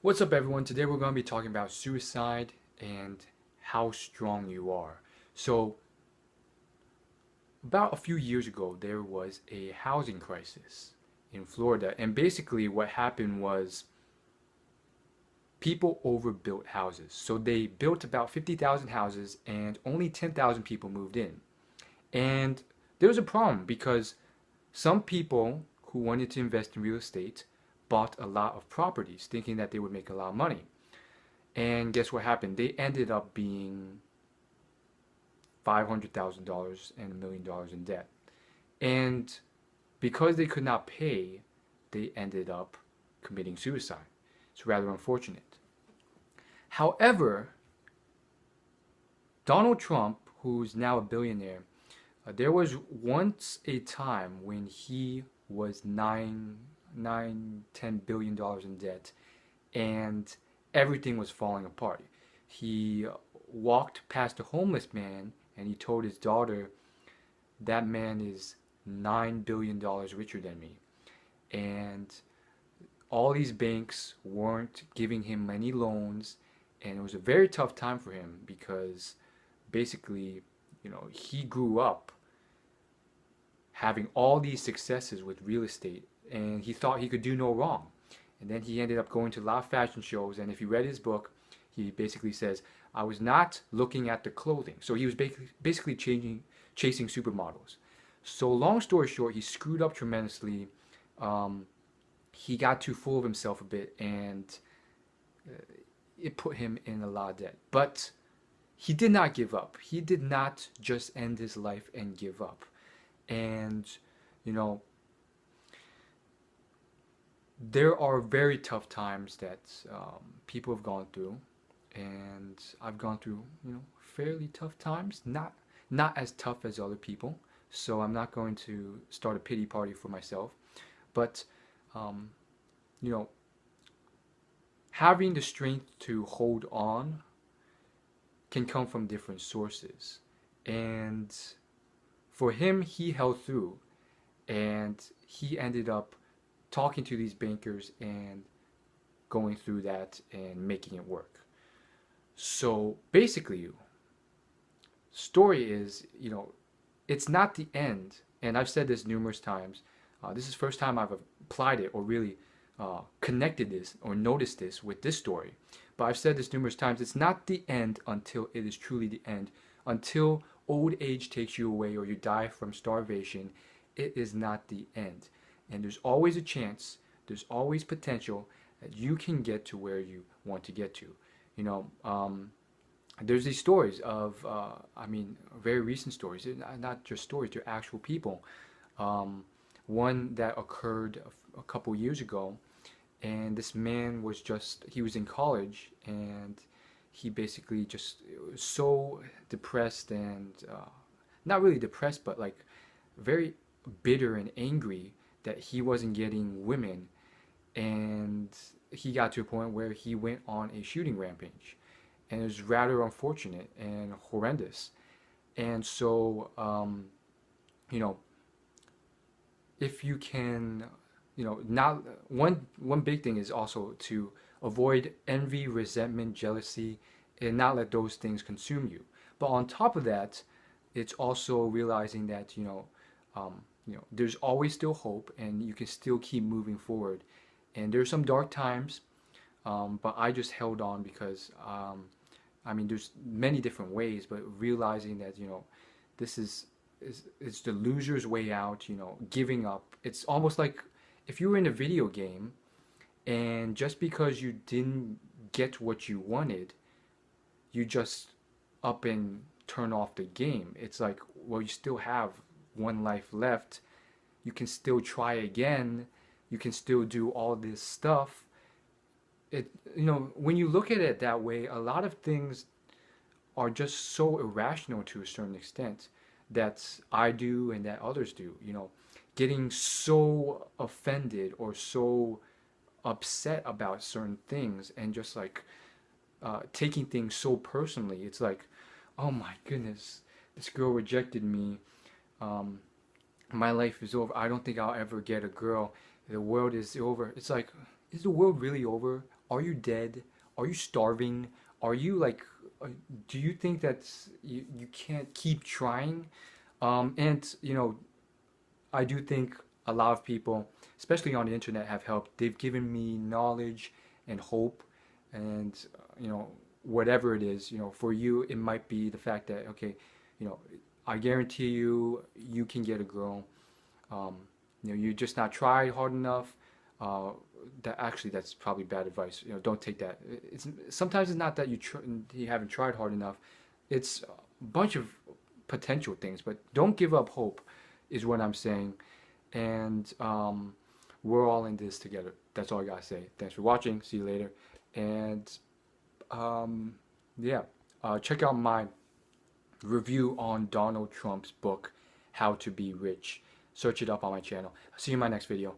What's up, everyone? Today we're going to be talking about suicide and how strong you are. So, about a few years ago, there was a housing crisis in Florida, and basically what happened was people overbuilt houses. So they built about 50,000 houses and only 10,000 people moved in. And there was a problem because some people who wanted to invest in real estate bought a lot of properties thinking that they would make a lot of money. And guess what happened? They ended up being $500,000 and $1 million in debt. And because they could not pay, they ended up committing suicide. It's rather unfortunate. However, Donald Trump, who's now a billionaire, there was once a time when he was 10 billion dollars in debt, and everything was falling apart. He walked past a homeless man and he told his daughter, "That man is $9 billion richer than me." And all these banks weren't giving him many loans, and it was a very tough time for him because basically, he grew up having all these successes with real estate and he thought he could do no wrong. And then he ended up going to a lot of fashion shows, and if you read his book, he basically says, "I was not looking at the clothing." So he was basically chasing supermodels. So long story short, he screwed up tremendously. Um, he got too full of himself a bit, and it put him in a lot of debt. But he did not give up. He did not just end his life and give up. And, you know, there are very tough times that people have gone through, and I've gone through, fairly tough times. Not as tough as other people. So I'm not going to start a pity party for myself, but um, you know, having the strength to hold on can come from different sources. And for him, he held through, and he ended up talking to these bankers and going through that and making it work. So basically, story is, it's not the end. And I've said this numerous times. This is the first time I've applied it or really connected this or noticed this with this story. But I've said this numerous times. It's not the end until it is truly the end. Until old age takes you away or you die from starvation, it is not the end. And there's always a chance, there's always potential that you can get to where you want to get to. You know, there's these stories of, very recent stories, not just stories, they're actual people. One that occurred a couple years ago, and this man he was in college, and he basically just was so depressed and not really depressed, but like very bitter and angry that he wasn't getting women, and he got to a point where he went on a shooting rampage, and it was rather unfortunate and horrendous. And so, you know, if you can, not one big thing is also to avoid envy, resentment, jealousy, and not let those things consume you. But on top of that, it's also realizing that there's always still hope, and you can still keep moving forward. And there's some dark times, but I just held on because there's many different ways, but realizing that this is it's the loser's way out. Giving up. It's almost like if you were in a video game, and just because you didn't get what you wanted, you just up and turn off the game. It's like, well, you still have one life left. You can still try again. You can still do all this stuff. When you look at it that way, a lot of things are just so irrational to a certain extent that I do and that others do. Getting so offended or so upset about certain things, and just like taking things so personally. It's like, oh my goodness, this girl rejected me. Um, my life is over. I don't think I'll ever get a girl. The world is over. It's like, is the world really over? Are you dead? Are you starving? Are you like, uh, do you think that you can't keep trying? And you know, I do think a lot of people, especially on the internet, have helped. They've given me knowledge and hope, and you know, whatever it is, you know, for you, it might be the fact that okay, you know, I guarantee you, you can get a girl. Um, you know, you just not try hard enough. Uh, that actually, that's probably bad advice. You know, don't take that. It's sometimes it's not that you haven't tried hard enough. It's a bunch of potential things, but don't give up hope, is what I'm saying. And we're all in this together. That's all I gotta say. Thanks for watching. See you later. And um, yeah, check out my review on Donald Trump's book, How to Be Rich. Search it up on my channel. See you in my next video.